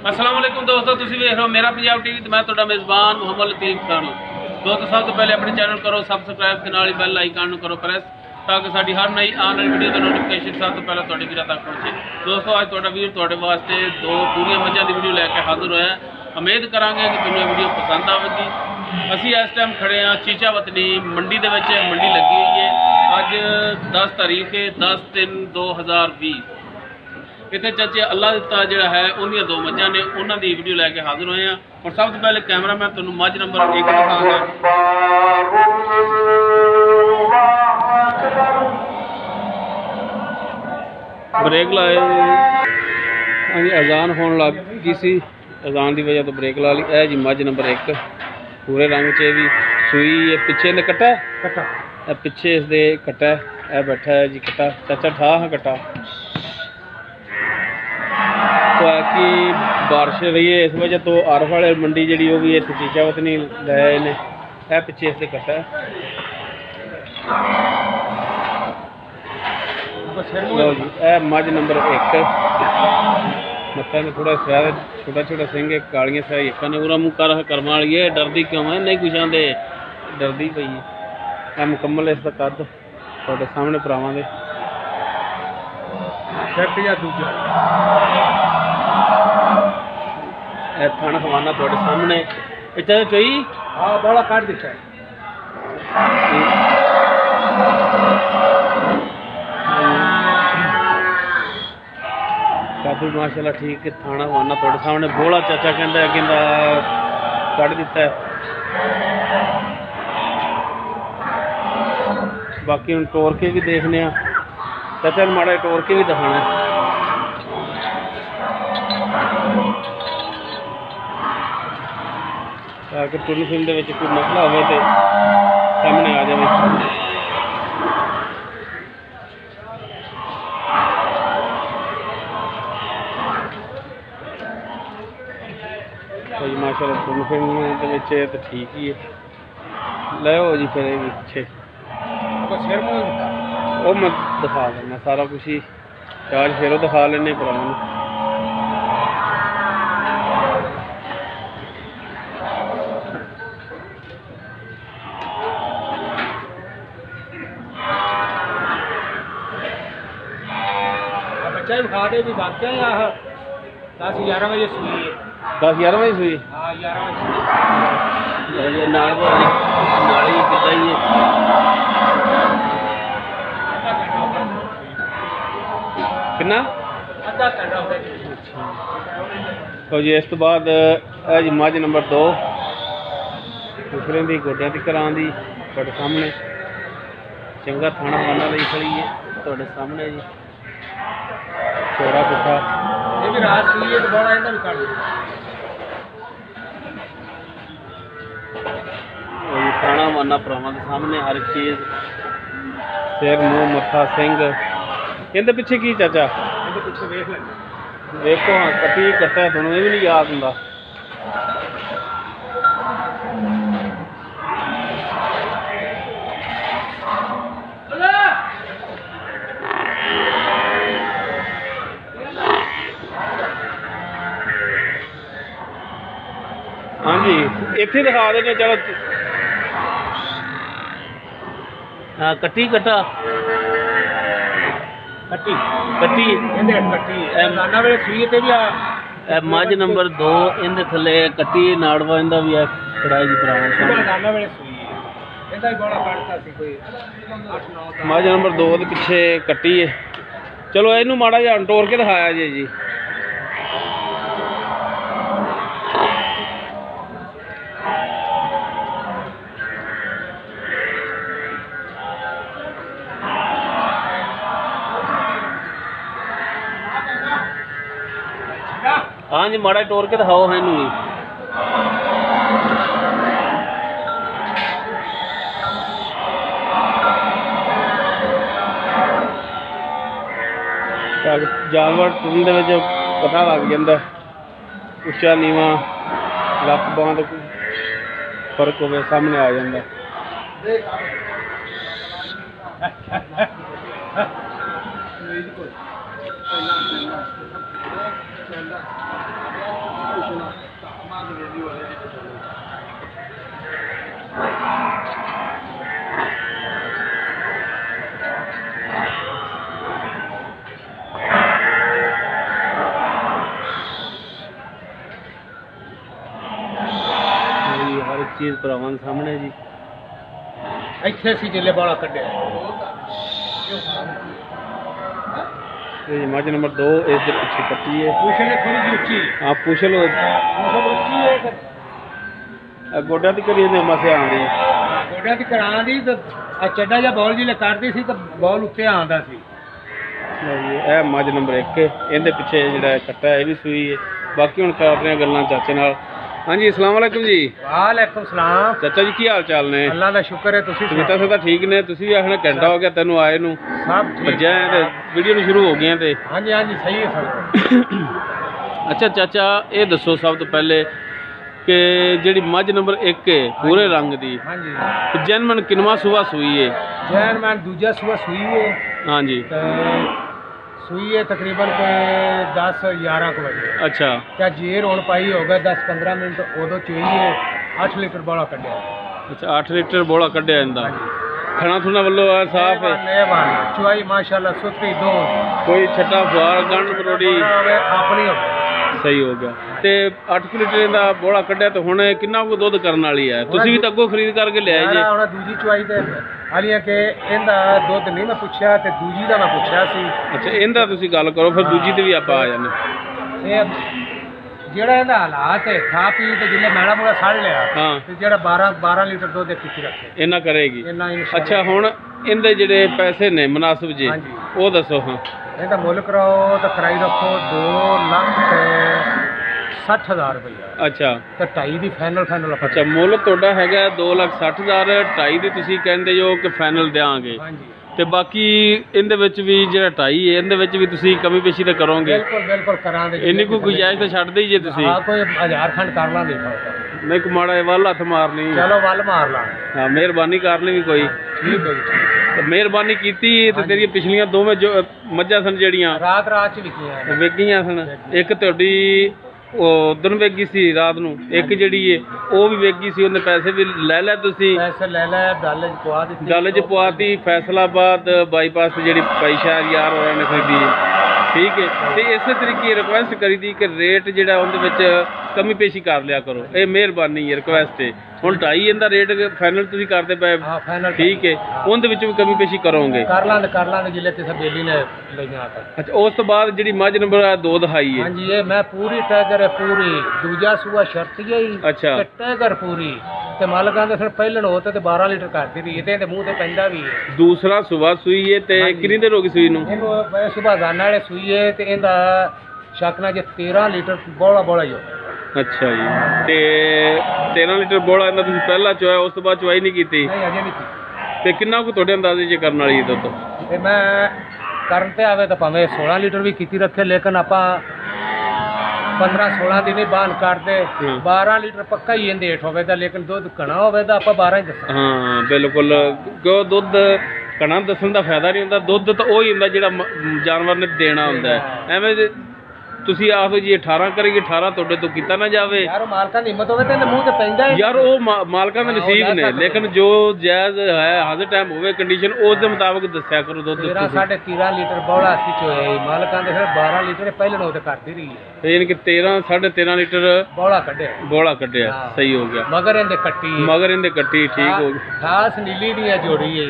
अस्सलाम वालेकुम दोस्तों, तुसीं वेख रहे हो मेरा पंजाब टीवी ते मैं तुहाडा मेज़बान मुहम्मद लतीफ़ खान। दोस्तों सब तो पहले अपने चैनल करो सबसक्राइब ते नाल बैल आइकन नूं करो प्रेस ताकि साडी हर नई आने वाली वीडियो का नोटिफिकेशन सब तो पहले तुहाडे वीरां तक पहुंचे। दोस्तों आज तुहाडा वीर तुहाडे वास्ते दो पूरी मझां दी वीडियो लैके हाजिर होया। उम्मीद करांगे कि तुहानूं वीडियो पसंद आवेगी। असीं इस टाइम खड़े हाँ चीचा वतनी मंडी दे विच। मंडी लगी हुई है अज 10 तारीख है 10/3/2020। इतने चाचे अल्लाह दिता जोड़ा है उन्होंने दो मझां ने उन्होंने दी वीडियो लैके हाजिर होए हैं। और सब तो पहले कैमरा मैन तुहानूं मझ नंबर 1 दिखाऊंगा। ब्रेक लाए हाँ जी, अजान होने लग गई सी, अजान की वजह तो ब्रेक ला ली। है जी मझ नंबर 1 पूरे रंग च भी सूई है। पिछे ने कट्टा पिछे इसके कट्टा है बैठा है जी कट्टा। चाचा ठा हाँ कट्टा तो है कि बारिश रही है इस वजह तो आरफ वाले मंडी जी वो भी इतने चीचा वतनी लाए ने। है पिछे इसके कट्टा लो जी। है मझ नंबर 1 मत्था में थोड़ा सैर छोटा छोटा सिंह है कालियां सै एक ने पूरा मुँह कर कर्म वाली है। डरदी क्यों है नहीं कुछ आते डरदी पई है। मुकम्मल इसका कद थोड़े सामने भरावां दे दूजा थाना खवाना थोड़े सामने चाहे चोई हाँ बड़ा काट दिखा है। कादू माशाल्लाह ठीक है। थाना खवाना थोड़े सामने बोला चाचा कहता कट दिता है। बाकी हम टोर के भी देखने चाचा ने माड़ा टोर के भी दिखाना है। ताकि टुन फिल्म के कोई मसला हो तो सामने आ जाए। भाई माशाल्लाह टुन फिल्म के तो ठीक ही है। लो जी फिर पिछे वो मैं दिखा देना सारा कुछ ही चार फिर दिखा लेने पुराने। बच्चा खा दे भी वाक्य 10-11 बजे सुई है। 10-11 बजे सुई हाँ 11 बजे नाली कितना ही है कितना तो जी। इस तो बाद है जी मझ नंबर 2 दूसरे की गोड्या की करां दी थोड़े सामने चंगा थाना खाना ली खड़ी है थोड़े सामने जी। चौड़ा पुट्ठा ये भी रात सुई है तो बड़ा इधर भी काट थाना माना भरावां के सामने हर चीज़ सिर मुँह मत्था सिंह। इहदे पिछे की चाचा इहदे पिछे देखो हाँ कटी कट्टा तुहानूं ये भी नहीं याद हुंदा। हाँ जी इत्थे दिखा देने चलो। हाँ कट्टी कट्टा कट्टी कट्टी मझ नंबर 2 इहदे थले कट्टी नाड़वा इहदा भी है कड़ाई जी भरावां। मझ नंबर 2 के पिछे कट्टी है। चलो इनू माड़ा जिहा टोर के दिखाया जी। हाँ जी माड़ा टोर के दिखाओ है इनू जानवर टुन के पता लग जाता उच्चा नीवा लक बांह का फर्क हो सामने आ जाता। हर एक चीज़ भरावां दे सामने जी। ਇੱਥੇ ਸੀ ਜਿੱਲੇ ਵਾਲਾ ਕੱਢਿਆ ये मझ नंबर 2 इसके पीछे कट्टी है। ਪੁਛਲ ਥੋੜੀ ਜਿਹੀ ਉੱਚੀ हाँ पुछल ਉੱਚੀ ਹੈ गोडा की करिए ने मसे आंदी ਗੋਡਿਆਂ ਦੀ ਕਰਾਂ ਦੀ ਤੇ ਆ ਚੱਡਾ ਜਿਹਾ ਬੋਲ ਜਿਲੇ ਕੱਢਦੀ ਸੀ ਤਾਂ ਬੋਲ ਉੱਤੇ ਆਉਂਦਾ ਸੀ। ਇਹ ਮੱਝ ਨੰਬਰ 1 ਇਹਦੇ ਪਿੱਛੇ ਜਿਹੜਾ ਕੱਟਾ ਇਹ ਵੀ ਸੂਈ ਹੈ। ਬਾਕੀ ਹੁਣ ਕਰਦੇ ਹਾਂ ਗੱਲਾਂ ਚਾਚੇ ਨਾਲ। ਹਾਂਜੀ अस्सलाम वालेकुम जी। ਵਾਲੇਕੁਮ ਸਲਾਮ। ਚਾਚਾ ਜੀ ਕੀ ਹਾਲ ਚਾਲ ਨੇ? ਅੱਲਾ ਦਾ ਸ਼ੁਕਰ ਹੈ ਤੁਸੀਂ ਸੁਨੀਤਾ ਸਦਾ ਠੀਕ ਨੇ? ਤੁਸੀਂ ਵੀ ਆਖਣਾ ਘੰਟਾ ਹੋ ਗਿਆ ਤੈਨੂੰ ਆਏ ਨੂੰ, ਸਭ ਠੀਕ ਭੱਜਿਆ ਤੇ ਵੀਡੀਓ ਨੂੰ ਸ਼ੁਰੂ ਹੋ ਗਈਆਂ ਤੇ। ਹਾਂਜੀ ਹਾਂਜੀ ਸਹੀ ਹੈ ਸਭ। ਅੱਛਾ ਚਾਚਾ ਇਹ ਦੱਸੋ ਸਭ ਤੋਂ ਪਹਿਲੇ ਕਿ ਜਿਹੜੀ ਮੱਝ ਨੰਬਰ 1 ਹੈ ਪੂਰੇ ਰੰਗ ਦੀ, ਹਾਂਜੀ ਜਨਮਨ ਕਿਨਵਾ ਸੂਆ ਸੂਈ ਹੈ? ਜੈਨ ਮੈਂ ਦੂਜਾ ਸੂਆ ਸੂਈ ਹੈ ਹਾਂਜੀ ਤੇ ਸੂਈ ਹੈ ਤਕਰੀਬਨ ਕੋਈ 10-11 ਵਜੇ। ਅੱਛਾ ਤੇ ਜੇਰ ਹੁਣ ਪਾਈ ਹੋ ਗਿਆ 10-15 ਮਿੰਟ ਉਦੋਂ ਚੋਈ ਹੈ 8 ਲੀਟਰ ਬੋਲਾ ਕੱਢਿਆ। ਅੱਛਾ 8 ਲੀਟਰ ਬੋਲਾ ਕੱਢਿਆ ਇਹਦਾ। ਖਾਣਾ ਥੁਣਾ ਵੱਲੋਂ ਆ ਸਾਫ ਹੈ? ਚੁਆਈ ਮਾਸ਼ਾਅੱਲਾ ਸੁਥਰੀ ਦੋ ਕੋਈ ਛੱਟਾ ਫੁਆਰ ਗੰਢ ਬਰੋੜੀ ਆਪਣੀ ਸਹੀ ਹੋ ਗਿਆ। ਤੇ 8 ਲੀਟਰ ਦਾ ਬੋਲਾ ਕੱਢਿਆ ਤੇ ਹੁਣ ਕਿੰਨਾ ਕੁ ਦੁੱਧ ਕਰਨ ਵਾਲੀ ਹੈ? ਤੁਸੀਂ ਵੀ ਤਾਂ ਅੱਗੋਂ ਖਰੀਦ ਕਰਕੇ ਲਿਆਏ ਜੀ। ਹੁਣ ਦੂਜੀ ਚੁਆਈ ਤੇ ਹਾਲੀਆਂ ਕਿ ਇਹਦਾ ਦੁੱਧ ਨਹੀਂ ਮੈਂ ਪੁੱਛਿਆ ਤੇ ਦੂਜੀ ਦਾ ਮੈਂ ਪੁੱਛਿਆ ਸੀ। ਅੱਛਾ ਇਹਦਾ ਤੁਸੀਂ ਗੱਲ ਕਰੋ ਫਿਰ ਦੂਜੀ ਤੇ ਵੀ ਆਪਾਂ ਆ ਜਾਂਦੇ। ਇਹ ਜਿਹੜਾ ਇਹਦਾ ਹਾਲਾਤ ਹੈ ਖਾ ਪੀ ਤੇ ਜਿੰਨੇ ਮੈਣਾ ਮੂੜਾ ਸੜ ਲਿਆ ਹਾਂ ਤੇ ਜਿਹੜਾ 12 ਲੀਟਰ ਦੁੱਧ ਕਿੱਥੇ ਰੱਖੇ ਇਹਨਾਂ ਕਰੇਗੀ। ਇਹਨਾਂ ਅੱਛਾ ਹੁਣ ਇਹਦੇ ਜਿਹੜੇ ਪੈਸੇ ਨੇ ਮੁਨਾਸਿਬ ਜੀ ਉਹ ਦੱਸੋ। ਹਾਂ ਇਹਦਾ ਮੁੱਲ ਕਰਾਓ ਤਾਂ ਕਰਾਈ ਰੱਖੋ 2,60,000 ਰੁਪਇਆ। ਅੱਛਾ ਤੇ 2.5 ਦੀ ਫਾਈਨਲ ਅੱਛਾ ਮੁੱਲ ਤੁਹਾਡਾ ਹੈਗਾ 2,60,000, 2.5 ਦੀ ਤੁਸੀਂ ਕਹਿੰਦੇ ਜੋ ਕਿ ਫਾਈਨਲ ਦੇਵਾਂਗੇ। ਹਾਂਜੀ ਤੇ ਬਾਕੀ ਇਹਦੇ ਵਿੱਚ ਵੀ ਜਿਹੜਾ 2.5 ਹੈ ਇਹਦੇ ਵਿੱਚ ਵੀ ਤੁਸੀਂ ਕਮੀ ਪੇਸ਼ੀ ਤਾਂ ਕਰੋਗੇ? ਬਿਲਕੁਲ ਕਰਾਂਗੇ। ਇੰਨੀ ਕੋਈ ਗੁੰਜਾਇਸ਼ ਤਾਂ ਛੱਡ ਦੇਈਏ ਤੁਸੀਂ? ਹਾਂ ਕੋਈ 1000 ਖੰਡ ਕਰ ਲਾਂਗੇ। ਨਹੀਂ ਕੋ ਮਾੜਾ ਵੱਲ ਹੱਥ ਮਾਰਨੀ। ਚਲੋ ਵੱਲ ਮਾਰ ਲਾਂ। ਹਾਂ ਮਿਹਰਬਾਨੀ ਕਰਨੀ ਵੀ ਕੋਈ। ਠੀਕ ਹੈ ਜੀ। ਮਿਹਰਬਾਨੀ ਕੀਤੀ ਤੇ ਤੇਰੀਆਂ ਪਿਛਲੀਆਂ ਦੋਵੇਂ ਜੋ ਮੱਝਾਂ ਸਨ ਜਿਹੜੀਆਂ ਰਾਤ ਚ ਵਿਕੀਆਂ ਵੇਗੀਆਂ ਸਨ, ਇੱਕ ਤੁਹਾਡੀ ਉਹ ਉਦੋਂ ਵੇਗੀ ਸੀ ਰਾਤ ਨੂੰ, ਇੱਕ ਜਿਹੜੀ ਏ ਉਹ ਵੀ ਵੇਗੀ ਸੀ, ਉਹਨੇ ਪੈਸੇ ਵੀ ਲੈ ਲੈ ਤੁਸੀਂ? ਪੈਸੇ ਲੈ ਲੈ ਗੱਲ ਚ ਪਵਾ ਦਿੱਤੀ। ਗੱਲ ਚ ਪਵਾਤੀ। ਫੈਸਲਾਬਾਦ ਬਾਈਪਾਸ ਤੇ ਜਿਹੜੀ ਪਾਈਸ਼ਾਰ ਯਾਰ ਹੋਰਾਂ ਨੇ ਖਰੀਦੀ ਠੀਕ ਹੈ। ਤੇ ਇਸੇ ਤਰੀਕੇ ਰਿਕੁਐਸਟ ਕਰੀ ਦੀ ਕਿ ਰੇਟ ਜਿਹੜਾ ਉਹਦੇ ਵਿੱਚ ਕਮੀ ਪੇਸ਼ੀ ਕਰ ਲਿਆ ਕਰੋ। ਇਹ ਮਿਹਰਬਾਨੀ ਹੈ ਰਿਕੁਐਸਟ ਹੈ। ਹੁਣ 2.5 ਇਹਦਾ ਰੇਟ ਫਾਈਨਲ ਤੁਸੀਂ ਕਰਦੇ ਪਏ ਠੀਕ ਹੈ, ਉਹਦੇ ਵਿੱਚ ਵੀ ਕਮੀ ਪੇਸ਼ੀ ਕਰੋਗੇ? ਕਰ ਲਾਂਗੇ ਜਿਲੇ ਕਿਸੇ ਬੇਲੀ ਨੇ ਲਈਆਂ। ਅੱਛਾ ਉਸ ਤੋਂ ਬਾਅਦ ਜਿਹੜੀ ਮੱਝ ਨੰਬਰ 2 ਦਿਖਾਈ ਹੈ? ਹਾਂਜੀ ਇਹ ਮੈਂ ਪੂਰੀ ਟੈਗਰ ਹੈ ਪੂਰੀ ਦੂਜਾ ਸੂਆ ਸ਼ਰਤ ਹੀ। ਅੱਛਾ ਟੈਗਰ ਪੂਰੀ ਤੇ ਮਾਲਕਾਂ ਦੇ ਫਿਰ ਪਹਿਲਣ ਹੋਤੇ ਤੇ 12 ਲੀਟਰ ਕਰਦੀ ਰਹੀ ਤੇ ਇਹਦੇ ਮੂੰਹ ਤੇ ਪੈਂਦਾ ਵੀ ਹੈ। ਦੂਸਰਾ ਸੁਬਾ ਸੂਈ ਹੈ ਤੇ ਕਿੰਨੀ ਦੇਰ ਹੋ ਗਈ ਸੂਈ ਨੂੰ? ਇਹਨੂੰ ਸੁਬਾ ਦਾਨਾ ਵਾਲੇ ਸੂਈ ਹੈ ਤੇ ਇਹਦਾ ਸ਼ੱਕ ਨਾਲ ਜੇ 13 ਲੀਟਰ ਬੋਲਾ ਹੀ ਹੋ। ਅੱਛਾ ਜੀ ਤੇ 13 ਲੀਟਰ ਬੋਲਾ ਇਹਦਾ ਤੁਸੀਂ ਪਹਿਲਾਂ ਚੋਇਆ, ਉਸ ਤੋਂ ਬਾਅਦ ਚਵਾਈ ਨਹੀਂ ਕੀਤੀ? ਨਹੀਂ ਅਜੇ ਨਹੀਂ ਕੀਤੀ। ਤੇ ਕਿੰਨਾ ਕੁ ਤੁਹਾਡੇ ਅੰਦਾਜ਼ੇ 'ਚ ਕਰਨ ਵਾਲੀ ਹੈ ਦੁੱਧ? ਤੇ ਮੈਂ ਕਰਨ ਤੇ ਆਵੇ ਤਾਂ ਭਾਵੇਂ 16 ਲੀਟਰ ਵੀ ਕੀਤੀ ਰੱਖੇ, ਲੇਕਿਨ ਆਪਾਂ 15-16 ਦੀ ਨਹੀਂ ਬਾਨ ਕਰਦੇ। 12 ਲੀਟਰ ਪੱਕਾ ਹੀ ਇਹਦੇ ਹੇਠ ਹੋਵੇ ਤਾਂ, ਲੇਕਿਨ ਦੁੱਧ ਘਣਾ ਹੋਵੇ ਤਾਂ ਆਪਾਂ 12 ਹੀ ਦੱਸਾਂ। ਹਾਂ ਬਿਲਕੁਲ ਕਿਉਂ ਦੁੱਧ ਘਣਾ ਦੱਸਣ ਦਾ ਫਾਇਦਾ ਨਹੀਂ ਹੁੰਦਾ। ਦੁੱਧ ਤਾਂ ਉਹ ਹੀ ਹੁੰਦਾ ਜਿਹੜਾ ਜਾਨਵਰ ਨੇ ਦੇਣਾ ਹੁੰਦਾ। ਐਵੇਂ ਤੁਸੀਂ ਆਖੋ ਜੀ 18 ਕਰੇਗੀ, 18 ਤੁਹਾਡੇ ਤੋਂ ਕੀਤਾ ਨਾ ਜਾਵੇ। ਯਾਰ ਮਾਲਕਾਂ ਦੀ ਹਿੰਮਤ ਹੋਵੇ ਤੇ ਮੂੰਹ ਤੇ ਪੈਂਦਾ ਯਾਰ, ਉਹ ਮਾਲਕਾਂ ਦੇ ਨਸੀਬ ਨੇ, ਲੇਕਿਨ ਜੋ ਜਾਇਜ਼ ਹੈ ਹਰ ਟਾਈਮ ਹੋਵੇ ਕੰਡੀਸ਼ਨ ਉਸ ਦੇ ਮੁਤਾਬਕ ਦੱਸਿਆ ਕਰੋ। ਦੁੱਧ 13.5 ਲੀਟਰ ਬੋਲਾ ਸੀ ਚੋਇਆ ਮਾਲਕਾਂ ਦੇ, ਫਿਰ 12 ਲੀਟਰ ਪਹਿਲਾਂ ਉਹ ਤੇ ਕਰਦੀ ਰਹੀ ਹੈ। ਯਾਨੀ ਕਿ 13.5 ਲੀਟਰ ਬੋਲਾ ਕੱਢਿਆ ਸਹੀ ਹੋ ਗਿਆ। ਮਗਰ ਇਹਦੇ ਕੱਟੀ ਠੀਕ ਹੋ ਗਈ। ਖਾਸ ਨੀਲੀ ਦੀਆਂ ਜੋੜੀ ਹੈ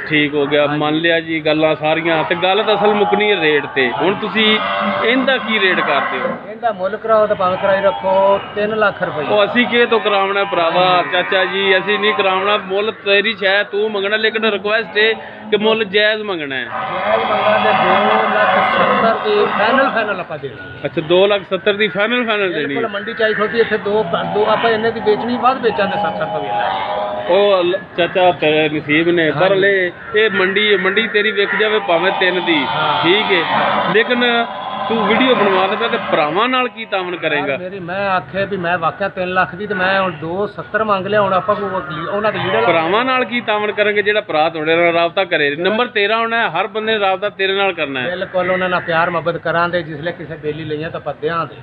ਠੀਕ ਹੋ ਗਿਆ। ਮੰਨ ਲਿਆ ਜੀ ਗੱਲਾਂ ਸਾਰੀਆਂ, ਤੇ ਗੱਲ ਤਾਂ ਅਸਲ ਮੁੱਕਣੀ ਹੈ ਰੇਟ ਤੇ। ਹੁਣ ਤੁਸੀਂ ਇਹਦਾ ਕੀ ਰੇਟ ਕਰਦੇ ਹੋ? ਇਹਦਾ ਮੁੱਲ ਕਰਾਓ ਤਾਂ ਭਾਵੇਂ ਕਰਾਈ ਰੱਖੋ 3 ਲੱਖ ਰੁਪਏ। ਉਹ ਅਸੀਂ ਕਿਹ ਤੋਂ ਕਰਾਉਣਾ ਭਰਾਵਾ ਚਾਚਾ ਜੀ, ਅਸੀਂ ਨਹੀਂ ਕਰਾਉਣਾ। ਮੁੱਲ ਤੇਰੀ ਸ਼ਾਇਦ ਤੂੰ ਮੰਗਣਾ, ਲੇਕਿਨ ਰਿਕੁਐਸਟ ਹੈ ਕਿ ਮੁੱਲ ਜਾਇਜ਼ ਮੰਗਣਾ ਹੈ। ਜਾਇਜ਼ ਮੰਗਣਾ ਤੇ 2,70,000 ਦੀ ਫਾਈਨਲ ਆਪਾਂ ਦੇਣੀ। ਅੱਛਾ 2,70,000 ਦੀ ਫਾਈਨਲ ਦੇਣੀ ਹੈ। ਮੰਡੀ ਚਾਈ ਖੋਤੀ ਇੱਥੇ ਦੋ ਆਪਾਂ ਇੰਨੇ ਦੀ ਵੇਚਣੀ, ਬਾਅਦ ਵੇਚਾਂਗੇ 70 ਰੁਪਏ। ਉਹ ਚਾਚਾ ਤੇਰੇ ਨਸੀਬ ਨੇ, ਪਰ ਇਹ ਮੰਡੀ ਤੇਰੀ ਵਿਕ ਜਾਵੇ ਭਾਵੇਂ 3 ਦੀ ਠੀਕ ਹੈ, ਲੇਕਿਨ ਤੂੰ ਵੀਡੀਓ ਬਣਵਾ ਦੇ ਤੇ ਭਰਾਵਾਂ ਨਾਲ ਕੀ ਤਾਮਨ ਕਰੇਗਾ? ਮੇਰੀ ਮੈਂ ਆਖਿਆ ਵੀ ਮੈਂ ਵਾਕਿਆ 3 ਲੱਖ ਦੀ ਤੇ ਮੈਂ ਹੁਣ 270 ਮੰਗ ਲਿਆ। ਹੁਣ ਆਪਾਂ ਉਹਨਾਂ ਦੇ ਲੀੜੇ ਭਰਾਵਾਂ ਨਾਲ ਕੀ ਤਾਮਨ ਕਰਾਂਗੇ? ਜਿਹੜਾ ਭਰਾ ਤੁਹਾਡੇ ਨਾਲ ਰਾਬਤਾ ਕਰੇ। ਨੰਬਰ ਤੇਰਾ ਹੋਣਾ ਹੈ, ਹਰ ਬੰਦੇ ਨੇ ਰਾਬਤਾ ਤੇਰੇ ਨਾਲ ਕਰਨਾ ਹੈ। ਬਿਲਕੁਲ ਉਹਨਾਂ ਨਾਲ ਪਿਆਰ ਮੁਹੱਬਤ ਕਰਾਂਗੇ। ਜਿਸਲੇ ਕਿਸੇ ਬੇਲੀ ਲਈਆਂ ਤਾਂ ਪੱਦਿਆਂ ਦੇ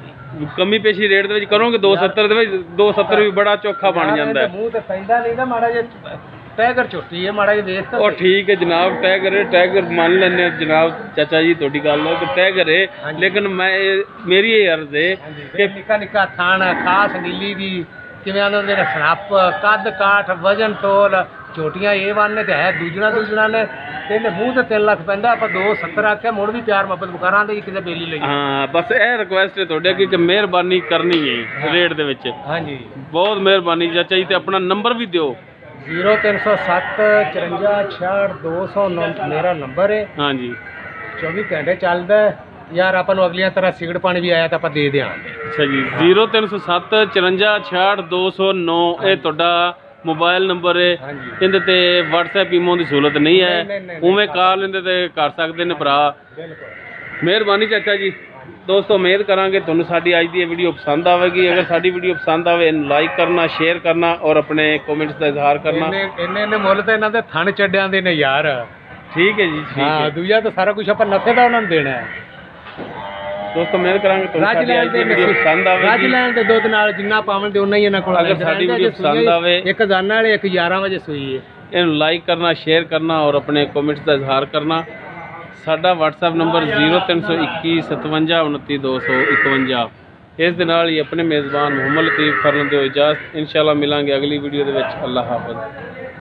ਕਮੀ ਪੇਸ਼ੀ ਰੇਟ ਦੇ ਵਿੱਚ ਕਰੋਗੇ 270 ਦੇ ਵਿੱਚ 270 ਵੀ ਬੜਾ ਚੋਖਾ ਬਣ ਜਾਂਦਾ ਹੈ। ਮੂੰਹ ਤੇ ਪੈਂਦਾ ਨਹੀਂ ਨਾ ਮਾੜਾ ਜਿਹਾ ਟਾਈਗਰ ਝੋਟੀ ਹੈ ਮਾੜਾ ਜਿਹਾ ਵੇਖ ਤਾਂ। ਉਹ ਠੀਕ ਹੈ ਜਨਾਬ, ਟਾਈਗਰ ਮੰਨ ਲੈਂਦੇ ਜਨਾਬ ਚਾਚਾ ਜੀ ਤੁਹਾਡੀ ਗੱਲ ਹੈ ਕਿ ਟਾਈਗਰ ਹੈ, ਲੇਕਿਨ ਮੇਰੀ ਇਹ ਅਰਜ਼ ਹੈ ਕਿ ਨਿੱਕਾ ਨਿੱਕਾ ਥਾਣ ਖਾਸ ਨੀਲੀ ਦੀ ਕਿਵੇਂ ਆਉਂਦੇ ਨੇ ਸਨੱਪ ਕੱਦ ਕਾਠ ਵਜਨ ਤੋਲ ਝੋਟੀਆਂ A1 ਨੇ ਤੇ ਹੈ ਦੂਜਣਾ ਨੇ ਤੇ ਮੂੰਹ ਤੇ 3 ਲੱਖ ਪੈਂਦਾ। ਆਪਾਂ 270 ਆਖਿਆ ਮੁੜ ਵੀ ਪਿਆਰ ਮੁਹੱਬਤ ਕਰਾਂਗੇ ਜੀ ਕਿਸੇ ਬੇਲੀ ਲਈ। ਹਾਂ ਬਸ ਇਹ ਰਿਕੁਐਸਟ ਹੈ ਤੁਹਾਡੇ ਅੱਗੇ ਕਿ ਮਿਹਰਬਾਨੀ ਕਰਨੀ ਹੈ ਰੇਟ ਦੇ ਵਿੱਚ। ਹਾਂਜੀ ਬਹੁਤ ਮਿਹਰਬਾਨੀ ਚਾਚਾ ਜੀ। ਤੇ ਆਪਣਾ ਨੰਬਰ ਵੀ ਦਿਓ। 0307 54 66 209 ਮੇਰਾ ਨੰਬਰ ਹੈ। ਹਾਂਜੀ 24 ਘੰਟੇ ਚੱਲਦਾ ਯਾਰ। ਆਪਾਂ ਨੂੰ ਅਗਲੀਆਂ ਤਰ੍ਹਾਂ ਸਿਗਰਟ ਪਾਣੀ ਵੀ ਆਇਆ ਤਾਂ ਆਪਾਂ ਦੇ ਦਿਆਂਗੇ। ਅੱਛਾ ਜੀ 0307 54 66 209 ਇਹ ਤੁਹਾਡਾ ਮੋਬਾਈਲ ਨੰਬਰ ਹੈ। ਇਹਦੇ ਤੇ WhatsApp ਈਮੋ ਦੀ ਸਹੂਲਤ ਨਹੀਂ ਹੈ, ਉਵੇਂ ਕਾਲ ਇਹਦੇ ਤੇ ਕਰ ਸਕਦੇ ਨੇ ਭਰਾ। ਮਿਹਰਬਾਨੀ ਚਾਚਾ ਜੀ। ਦੋਸਤੋ ਉਮੀਦ ਕਰਾਂਗੇ ਤੁਹਾਨੂੰ ਸਾਡੀ ਅੱਜ ਦੀ ਇਹ ਵੀਡੀਓ ਪਸੰਦ ਆਵੇਗੀ। ਅਗਰ ਸਾਡੀ ਵੀਡੀਓ ਪਸੰਦ ਆਵੇ ਇਹਨੂੰ ਲਾਈਕ ਕਰਨਾ, ਸ਼ੇਅਰ ਕਰਨਾ ਔਰ ਆਪਣੇ ਕਮੈਂਟਸ ਦਾ ਇਜ਼ਹਾਰ ਕਰਨਾ। ਇਹਨੇ ਮੁੱਲ ਤਾਂ ਇਹਨਾਂ ਦੇ ਥਣ ਚੱਡਿਆਂ ਦੇ ਨੇ ਯਾਰ। ਠੀਕ ਹੈ ਜੀ, ਠੀਕ ਹੈ। ਦੂਜਾ ਤਾਂ ਸਾਰਾ ਕੁਝ ਆਪਾਂ ਨਫੇ ਦਾ ਉਹਨਾਂ ਨੂੰ ਦੇਣਾ ਹੈ। ਦੋਸਤੋ ਉਮੀਦ ਕਰਾਂਗੇ ਤੁਹਾਨੂੰ ਸਾਡੀ ਅੱਜ ਦੀ ਵੀਡੀਓ ਪਸੰਦ ਆਵੇਗੀ। ਰਾਜ ਲੈਣ ਦੇ ਦੁੱਧ ਨਾਲ ਜਿੰਨਾ ਪਾਵਣ ਤੇ ਉਨਾ ਹੀ ਇਹਨਾਂ ਕੋਲ। ਅਗਰ ਸਾਡੀ ਵੀਡੀਓ ਪਸੰਦ ਆਵੇ, ਇੱਕ ਜ਼ਾਨਾ ਵਾਲੇ ਇੱਕ 11 ਵਜੇ ਸੂਈ ਹੈ। ਇਹਨੂੰ ਲਾਈਕ ਕਰਨਾ, ਸ਼ੇਅਰ ਕਰਨਾ ਔਰ ਆਪਣੇ ਕਮੈਂਟਸ ਦਾ ਇਜ਼ਹਾਰ ਕਰਨਾ। ਸਾਡਾ WhatsApp ਨੰਬਰ 0321 57 29 251। ਇਸ ਦੇ ਨਾਲ ਹੀ ਆਪਣੇ ਮੇਜ਼ਬਾਨ ਮੁਹੰਮਦ ਲਤੀਫ ਕਰਨ ਦਿਓ ਇਜਾਜ਼ਤ। ਇਨਸ਼ਾਅੱਲਾ ਮਿਲਾਂਗੇ ਅਗਲੀ ਵੀਡੀਓ ਦੇ ਵਿੱਚ। ਅੱਲਾਹ ਹਾਫਿਜ਼।